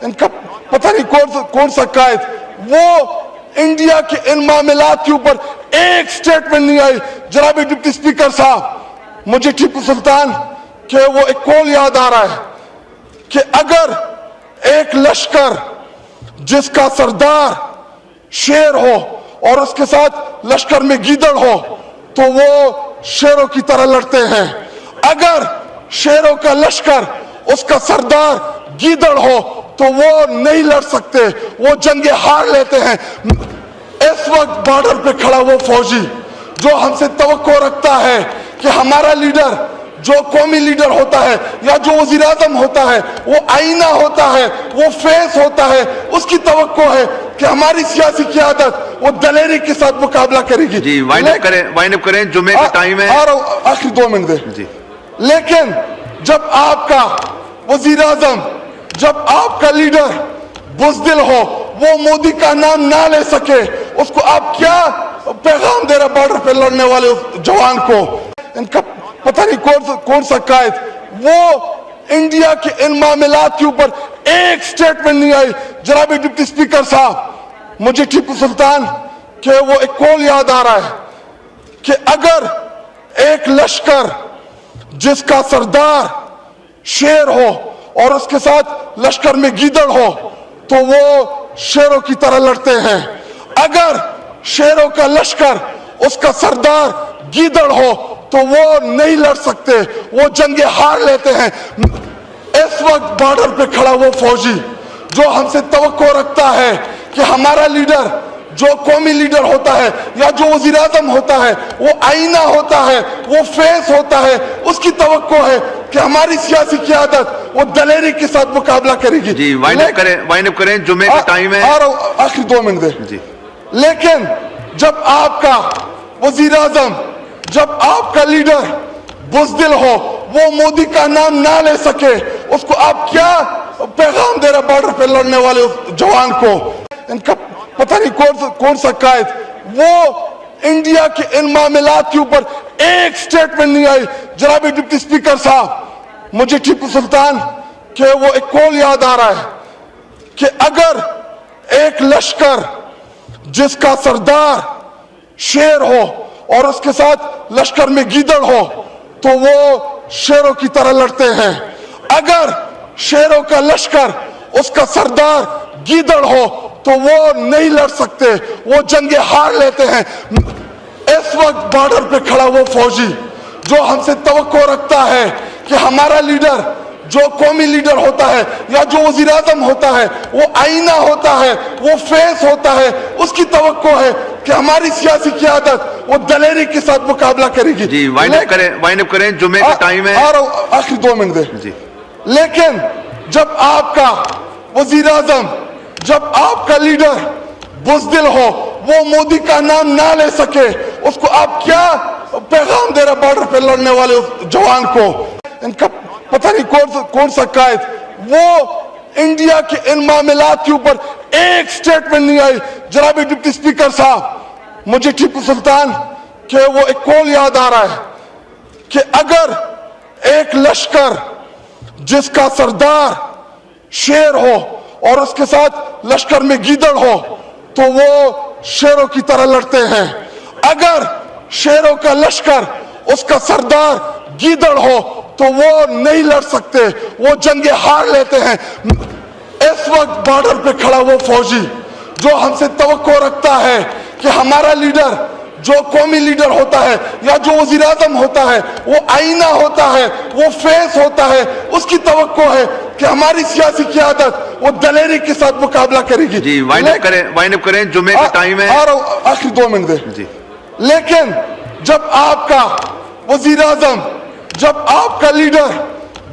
ان کا پتہ نہیں کون سا قائد، وہ انڈیا کے ان معاملات کے اوپر ایک سٹیٹمنٹ نہیں آئی۔ جناب ڈپٹی سپیکر صاحب، مجھے ٹیپو سلطان کہ وہ ایک کول یاد آ رہا ہے کہ اگر ایک لشکر جس کا سردار شیر ہو اور اس کے ساتھ لشکر میں گیدڑ ہو تو وہ شیروں کی طرح لڑتے ہیں، اگر شیروں کا لشکر اس کا سردار گیدڑ ہو تو وہ نہیں لڑ سکتے، وہ جنگیں ہار لیتے ہیں۔ اس وقت بارڈر پہ کھڑا وہ فوجی جو ہم سے توقع رکھتا ہے کہ ہمارا لیڈر جو قومی لیڈر ہوتا ہے یا جو وزیر اعظم ہوتا ہے وہ آئینہ ہوتا ہے، وہ فیس ہوتا ہے، اس کی توقع ہے کہ ہماری سیاسی قیادت وہ دلیری کے ساتھ مقابلہ کرے گی۔ جی وائنڈ اپ کریں، جمعے کا ٹائم ہے۔ آخری 2 منٹ دے جی۔ لیکن جب آپ کا وزیر اعظم، جب آپ کا لیڈر بزدل ہو، وہ مودی کا نام نہ لے سکے، اس کو آپ کیا پیغام دے رہے بارڈر پہ لڑنے والے اس جوان کو؟ ان کا پتہ نہیں کون سا قائد، وہ انڈیا کے ان معاملات کے اوپر ایک سٹیٹمنٹ نہیں آئی۔ جناب ڈپٹی سپیکر صاحب، مجھے ٹیپو سلطان کہ وہ ایک کول یاد آ رہا ہے کہ اگر ایک لشکر جس کا سردار شیر ہو اور اس کے ساتھ لشکر میں گیدڑ ہو تو وہ شیروں کی طرح لڑتے ہیں، اگر شیروں کا لشکر اس کا سردار گیدڑ ہو تو وہ نہیں لڑ سکتے، وہ جنگیں ہار لیتے ہیں۔ اس وقت بارڈر پہ کھڑا وہ فوجی جو ہم سے توقع رکھتا ہے کہ ہمارا لیڈر جو قومی لیڈر ہوتا ہے یا جو وزیر اعظم ہوتا ہے وہ آئینہ ہوتا ہے، وہ فیس ہوتا ہے، اس کی توقع ہے کہ ہماری سیاسی قیادت وہ دلیری کے ساتھ مقابلہ کرے گی۔ جی وائنڈ اپ کریں، جمعے کا ٹائم ہے۔ آخری 2 منٹ دے جی۔ لیکن جب آپ کا وزیر اعظم، جب آپ کا لیڈر بزدل ہو، وہ مودی کا نام نہ لے سکے، اس کو آپ کیا پیغام دے رہے بارڈر پہ لڑنے والے اس جوان کو؟ ان کا پتہ نہیں کون سا قائد، وہ انڈیا کے ان معاملات کے اوپر ایک سٹیٹمنٹ نہیں آئی۔ جناب ڈپٹی سپیکر صاحب، مجھے ٹیپو سلطان کہ وہ ایک کول یاد آ رہا ہے کہ اگر ایک لشکر جس کا سردار شیر ہو اور اس کے ساتھ لشکر میں گیدڑ ہو تو وہ شیروں کی طرح لڑتے ہیں، اگر شیروں کا لشکر اس کا سردار گیدڑ ہو تو وہ نہیں لڑ سکتے، وہ جنگیں ہار لیتے ہیں۔ اس وقت بارڈر پہ کھڑا وہ فوجی جو ہم سے توقع رکھتا ہے کہ ہمارا لیڈر جو قومی لیڈر ہوتا ہے یا جو وزیر اعظم ہوتا ہے وہ آئینہ ہوتا ہے، وہ فیس ہوتا ہے، اس کی توقع ہے کہ ہماری سیاسی قیادت وہ دلیری کے ساتھ مقابلہ کرے گی۔ جی وائنڈ اپ کریں، جمعے کا ٹائم ہے۔ آخری 2 منٹ دے جی۔ لیکن جب آپ کا وزیر اعظم، جب آپ کا لیڈر بزدل ہو، وہ مودی کا نام نہ لے سکے، اس کو آپ کیا پیغام دے رہے بارڈر پہ لڑنے والے اس جوان کو؟ ان کا پتہ نہیں کون سا قائد، وہ انڈیا کے ان معاملات کے اوپر ایک سٹیٹمنٹ نہیں آئی۔ جناب ڈپٹی سپیکر صاحب، مجھے ٹیپو سلطان کہ وہ ایک کول یاد آ رہا ہے کہ اگر ایک لشکر جس کا سردار شیر ہو اور اس کے ساتھ لشکر میں گیدڑ ہو تو وہ شیروں کی طرح لڑتے ہیں، اگر شیروں کا لشکر اس کا سردار گیدڑ ہو تو وہ نہیں لڑ سکتے، وہ جنگیں ہار لیتے ہیں۔ اس وقت بارڈر پہ کھڑا وہ فوجی جو ہم سے توقع رکھتا ہے کہ ہمارا لیڈر جو قومی لیڈر ہوتا ہے یا جو وزیر اعظم ہوتا ہے وہ آئینہ ہوتا ہے، وہ فیس ہوتا ہے، اس کی توقع ہے کہ ہماری سیاسی قیادت وہ دلیری کے ساتھ مقابلہ کرے گی۔ جی وائنڈ اپ کریں، جمعے کا ٹائم ہے۔ آخری 2 منٹ دے جی۔ لیکن جب آپ کا وزیر اعظم، جب آپ کا لیڈر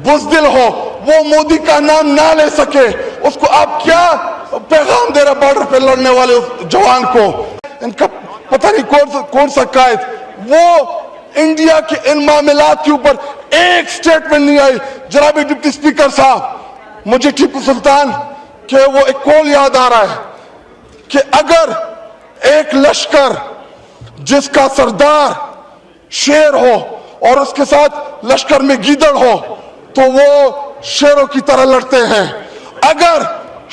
بزدل ہو، وہ مودی کا نام نہ لے سکے، اس کو آپ کیا پیغام دے رہے بارڈر پہ لڑنے والے اس جوان کو؟ ان کا پتہ نہیں کون سا قائد، وہ انڈیا کے ان معاملات کے اوپر ایک سٹیٹمنٹ نہیں آئی۔ جناب ڈپٹی سپیکر صاحب، مجھے ٹیپو سلطان کہ وہ ایک کول یاد آ رہا ہے کہ اگر ایک لشکر جس کا سردار شیر ہو اور اس کے ساتھ لشکر میں گیدڑ ہو تو وہ شیروں کی طرح لڑتے ہیں، اگر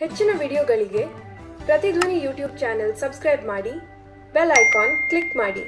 ಹೆಚ್ಚಿನ ವಿಡಿಯೋಗಳಿಗೆ ಪ್ರತಿಧ್ವನಿ ಯೂಟ್ಯೂಬ್ ಚಾನೆಲ್ ಸಬ್ಸ್ಕ್ರೈಬ್ ಮಾಡಿ, ಬೆಲ್ ಐಕಾನ್ ಕ್ಲಿಕ್ ಮಾಡಿ।